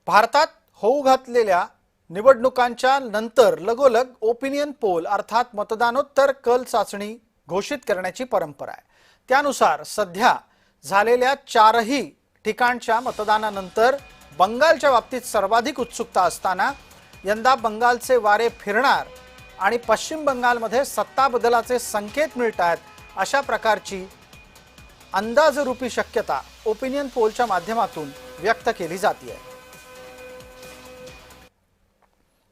भारतात होऊ घातलेल्या निवडणुकांच्या नंतर लगोलग ओपिनियन पोल अर्थात मतदानोत्तर कल चाचणी घोषित करण्याची परंपरा आहे। त्यानुसार सध्या झालेल्या चारही ठिकाणच्या मतदानानंतर बंगालच्या बाबतीत सर्वाधिक उत्सुकता असताना यंदा बंगालचे वारे फिरणार आणि पश्चिम बंगालमध्ये सत्ता बदलाचे संकेत मिळतात अशा प्रकारची अंदाजरूपी शक्यता ओपिनियन पोलच्या माध्यमातून व्यक्त केली जाते।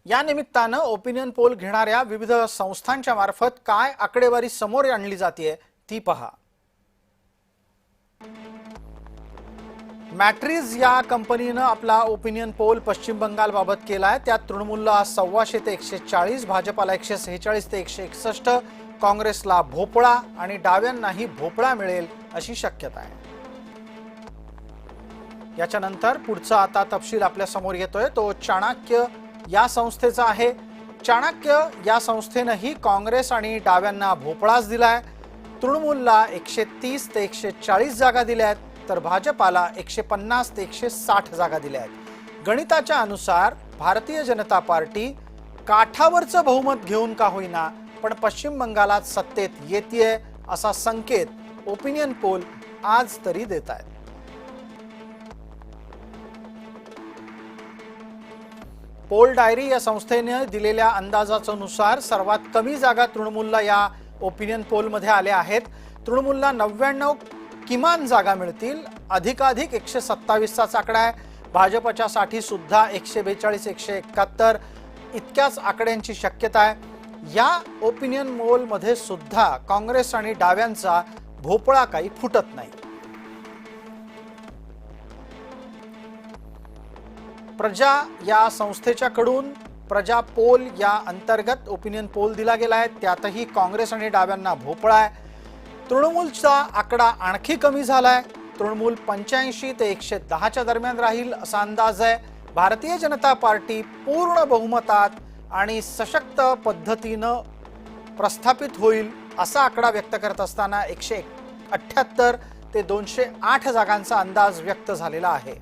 या निमित्तानं ओपिनियन पोल घेणाऱ्या विविध संस्थांच्या मार्फत काय आकडेवारी समोर आणली जाते ती पहा। मॅट्रिज या कंपनीने आपला ओपिनियन पोल पश्चिम बंगाल बाबत केलाय। त्यात तृणमूलला 125 ते 140, भाजपाला 146 ते 161, काँग्रेसला भोपळा आणि डाव्यांनाही भोपळा मिळेल अशी शक्यता आहे। याच्यानंतर पुढचा आता तपशील आपल्या समोर येतोय तो चाणक्य या संस्थेचा आहे। चाणक्य या संस्थेनेही काँग्रेस आणि डाव्यांना भोपळाच दिलाय। तृणमूलला 130 ते 140 जागा दिल्यात तर भाजपाला 150 ते 160 जागा दिल्यात। गणिताच्या अनुसार भारतीय जनता पार्टी काठावरचं बहुमत घेऊन का होईना पण पश्चिम बंगालात सत्तेत येतेय असा संकेत ओपिनियन पोल आज तरी देत आहेत। पोल डायरी या संस्थेने दिलेल्या अंदाजानुसार सर्वात कमी जागा तृणमूलला या ओपिनियन पोल मध्ये आल्या आहेत। तृणमूलला 99 किमान जागा मिळतील, अधिकाधिक 127 चा आकडा आहे। भाजपच्या साठी सुद्धा 142 171 इतक्याच आकड्यांची शक्यता आहे। या ओपिनियन पोल मध्ये सुद्धा काँग्रेस आणि डाव्यांचा भोपळा काही फुटत नाही। प्रजा या संस्थेच्याकडून प्रजा पोल या अंतर्गत ओपिनियन पोल दिला गेला आहे। त्यातही काँग्रेस आणि डाव्यांना भोपळा आहे। तृणमूलचा आकडा आणखी कमी झालाय। तृणमूल 85 ते 110 च्या दरम्यान राहील असा अंदाज आहे। भारतीय जनता पार्टी पूर्ण बहुमतात आणि सशक्त पद्धतीनं प्रस्थापित होईल असा आकडा व्यक्त करत असताना 178 ते 208 जागांचा अंदाज व्यक्त झालेला आहे।